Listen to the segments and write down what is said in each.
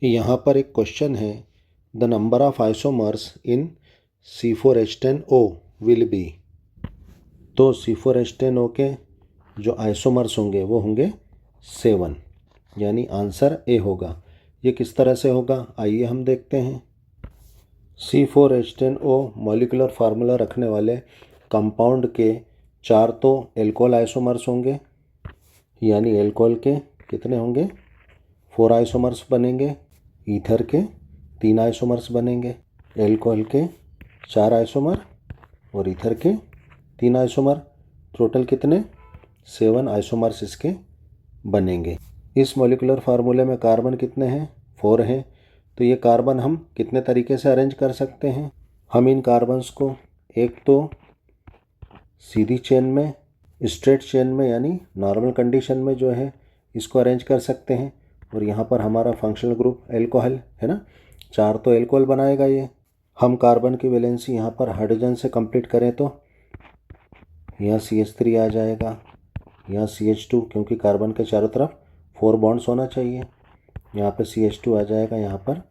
यहाँ पर एक क्वेश्चन है, the number of isomers in C4H10O will be. तो C4H10O के जो आइसोमर्स होंगे वो होंगे 7, यानी आंसर ए होगा। ये किस तरह से होगा, आइए हम देखते हैं। C4H10O मॉलिक्यूलर फार्मूला रखने वाले कंपाउंड के 4 तो एल्कोहल आइसोमर्स होंगे, यानी एल्कोहल के कितने होंगे, 4 आइसोमर्स बनेंगे। ईथर के 3 आइसोमर्स बनेंगे। एल्कोहल के 4 आइसोमर और ईथर के 3 आइसोमर, टोटल कितने, 7 आइसोमर्स इसके बनेंगे। इस मॉलिक्यूलर फार्मूले में कार्बन कितने हैं, 4 हैं। तो ये कार्बन हम कितने तरीके से अरेंज कर सकते हैं। हम इन कार्बन्स को एक तो सीधी चेन में, स्ट्रेट चेन में यानी नॉर्मल कंडीशन में जो है इसको अरेंज कर सकते हैं। और यहाँ पर हमारा फंक्शनल ग्रुप एल्कोहल है ना, 4 तो एल्कोहल बनाएगा ये। हम कार्बन की वैलेंसी यहाँ पर हाइड्रोजन से कंप्लीट करें तो यहाँ CH3 आ जाएगा, यहाँ CH2, क्योंकि कार्बन के चारों तरफ 4 बॉन्ड्स होना चाहिए। यहाँ पे CH2 आ जाएगा, यहाँ पर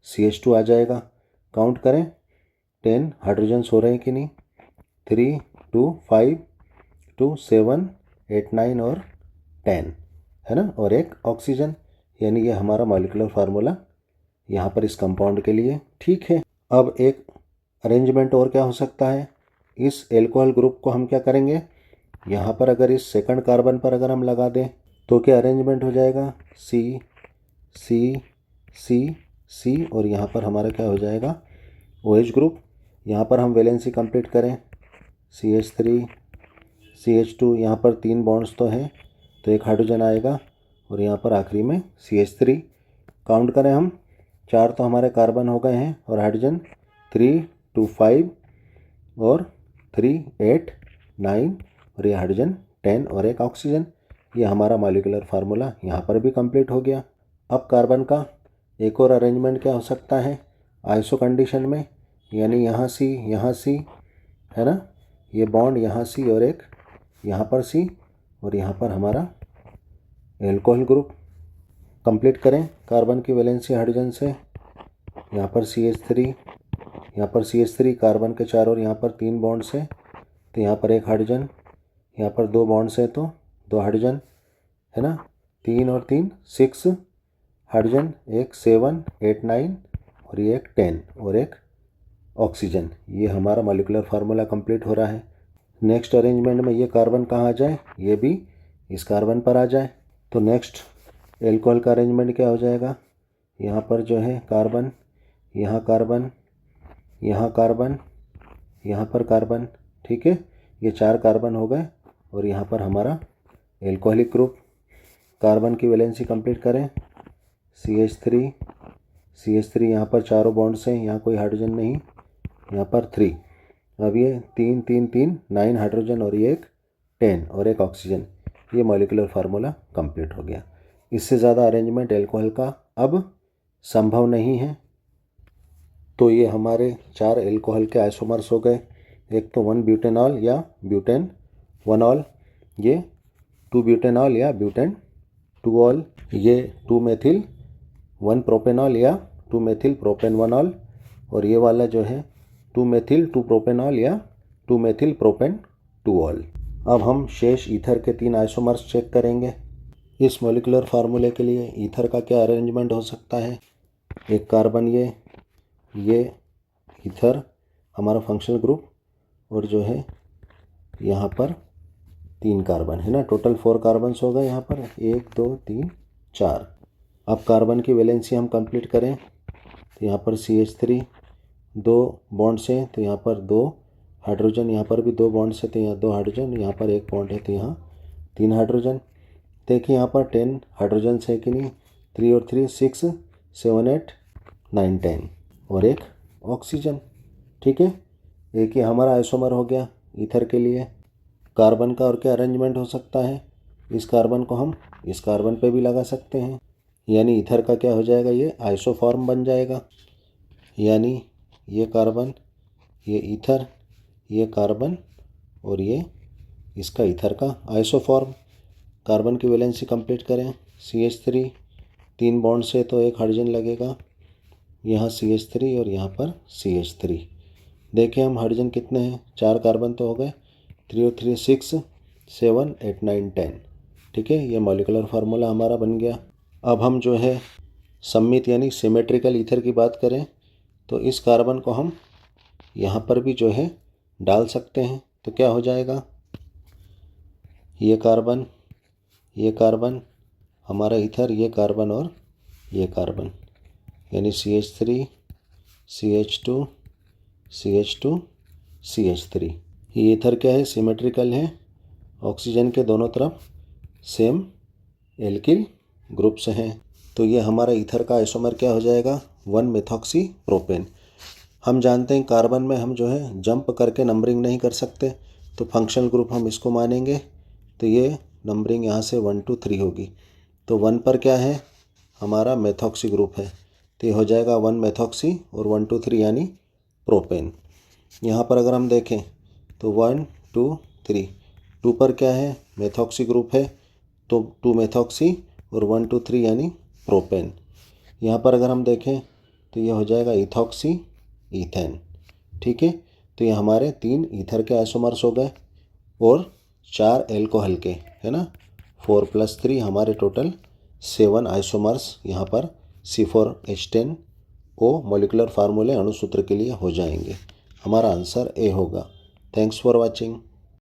CH2 आ जाएगा। काउंट करें 10 हाइड्रोजन्स हो रहे हैं कि नहीं, 3 2 5 2 7 8 9 और 10 है ना, और एक ऑक्सीजन। यानी ये हमारा मॉलिक्यूलर फार्मूला यहाँ पर इस कंपाउंड के लिए ठीक है। अब एक अरेंजमेंट और क्या हो सकता है, इस एल्कोहल ग्रुप को हम क्या करेंगे, यहाँ पर अगर इस सेकंड कार्बन पर अगर हम लगा दें तो क्या अरेंजमेंट हो जाएगा, C C C C, और यहाँ पर हमारा क्या हो जाएगा, OH ग्रुप। यहाँ पर हम वैलेंसी कंप्लीट करें, CH3 CH2, यहाँ पर 3 बॉन्ड्स तो हैं तो एक हाइड्रोजन आएगा, और यहाँ पर आखिरी में CH3। काउंट करें हम, 4 तो हमारे कार्बन हो गए हैं और हाइड्रोजन 3 2 5 और 3 8 9, और ये हाइड्रोजन 10 और एक ऑक्सीजन। ये हमारा मॉलिक्यूलर फार्मूला यहाँ पर भी कंप्लीट हो गया। अब कार्बन का एक और अरेंजमेंट क्या हो सकता है आइसो कंडीशन में, यानी यहाँ C है ना, ये बॉन्ड यहाँ C और एक यहाँ पर C, और यहाँ पर हमारा एल्कोहल ग्रुप। कंप्लीट करें कार्बन की वैलेंसी हाइड्रोजन से, यहाँ पर CH3, यहाँ पर CH3, कार्बन के 4 और यहाँ पर 3 बॉन्ड्स हैं तो यहाँ पर एक हाइड्रोजन, यहाँ पर 2 बॉन्ड्स हैं तो 2 हाइड्रोजन है ना, 3 और 3 6 हाइड्रोजन, एक 7 8 9 और ये एक 10 और एक ऑक्सीजन। ये हमारा मॉलिक्यूलर फार्मूला कंप्लीट हो रहा है। नेक्स्ट अरेंजमेंट में ये कार्बन कहाँ आ जाए, ये भी इस कार्बन पर आ जाए। तो नेक्स्ट एल्कोहल का अरेंजमेंट क्या हो जाएगा, यहाँ पर जो है कार्बन, यहाँ कार्बन, यहाँ कार्बन, यहाँ पर कार्बन, ठीक है, ये 4 कार्बन हो गए, और यहाँ पर हमारा एल्कोहलिक ग्रुप। कार्बन की वैलेंसी कंप्लीट करें, CH3 यहाँ पर चारों बॉन्ड्स हैं, यहाँ कोई हाइड्रोजन नहीं, यहाँ पर 3। अब ये 3 3 3 9 हाइड्रोजन और ये एक 10 और एक ऑक्सीजन। ये मॉलिक्यूलर फार्मूला कंप्लीट हो गया। इससे ज़्यादा अरेंजमेंट एल्कोहल का अब संभव नहीं है। तो ये हमारे 4 एल्कोहल के आइसोमर्स हो गए। एक तो 1 ब्यूटेनॉल या ब्यूटेन 1 ऑल, ये 2 ब्यूटेनॉल या ब्यूटेन 2 ऑल, ये 2 मेथिल 1 प्रोपेनॉल या 2 मेथिल प्रोपेन 1 ऑल, और ये वाला जो है 2 मेथिल 2 प्रोपेनॉल या 2 मेथिल प्रोपेन 2 ऑल। अब हम शेष ईथर के 3 आइसोमर्स चेक करेंगे। इस मॉलिक्यूलर फार्मूले के लिए ईथर का क्या अरेंजमेंट हो सकता है, एक कार्बन, ये ईथर हमारा फंक्शनल ग्रुप, और जो है यहाँ पर 3 कार्बन है ना, टोटल 4 कार्बन्स हो गए यहाँ पर, 1 2 3 4। अब कार्बन की वैलेंसी हम कंप्लीट करें तो यहाँ पर CH3 2 बॉन्ड्स हैं तो यहाँ पर 2 हाइड्रोजन, यहाँ पर भी 2 बॉन्ड्स हैं तो यहाँ 2 हाइड्रोजन, यहाँ पर एक बॉन्ड है तो यहाँ 3 हाइड्रोजन। देखिए यहाँ पर 10 हाइड्रोजन है कि नहीं, 3 और 3 6 7 8 9 10 और एक ऑक्सीजन, ठीक है। एक ही हमारा आइसोमर हो गया ईथर के लिए। कार्बन का और क्या अरेंजमेंट हो सकता है, इस कार्बन को हम इस कार्बन पे भी लगा सकते हैं, यानी ईथर का क्या हो जाएगा, ये आइसोफॉर्म बन जाएगा। यानी ये कार्बन, ये ईथर, ये कार्बन और ये इसका ईथर का आइसोफॉर्म। कार्बन की वैलेंसी कंप्लीट करें, CH3 3 बॉन्ड से तो एक हाइड्रोजन लगेगा, यहाँ CH3 और यहाँ पर CH3। देखें हम हाइड्रोजन कितने हैं, 4 कार्बन तो हो गए, 3 और 3 6, 7 8 9 10। ठीक है, ये मॉलिक्यूलर फार्मूला हमारा बन गया। अब हम जो है सममित यानी सिमेट्रिकल ईथर की बात करें तो इस कार्बन को हम यहाँ पर भी जो है डाल सकते हैं। तो क्या हो जाएगा, ये कार्बन हमारा ईथर, ये कार्बन और ये कार्बन, यानी CH3 CH2 CH2 CH3। ये ईथर क्या है, सिमेट्रिकल है, ऑक्सीजन के दोनों तरफ सेम एल्किल ग्रुप्स हैं। तो ये हमारा ईथर का आइसोमर क्या हो जाएगा, 1 मेथॉक्सी प्रोपेन। हम जानते हैं कार्बन में हम जो है जंप करके नंबरिंग नहीं कर सकते, तो फंक्शनल ग्रुप हम इसको मानेंगे। तो ये नंबरिंग यहाँ से 1 2 3 होगी। तो 1 पर क्या है, हमारा मेथॉक्सी ग्रुप है, तो ये हो जाएगा 1 मेथॉक्सी और 1 2 3 यानी प्रोपेन। यहाँ पर अगर हम देखें तो 1 2 3, 2 पर क्या है, मेथॉक्सी ग्रुप है, तो 2 मेथॉक्सी और 1 2 3 यानी प्रोपेन। यहाँ पर अगर हम देखें तो ये हो जाएगा इथॉक्सी ईथेन। ठीक है, तो ये हमारे 3 ईथर के आइसोमर्स हो गए और 4 एल्कोहल के, है ना। 4 + 3 हमारे टोटल 7 आइसोमर्स यहाँ पर C4H10O मॉलिक्यूलर फार्मूले अणुसूत्र के लिए हो जाएंगे। हमारा आंसर ए होगा। Thanks for watching.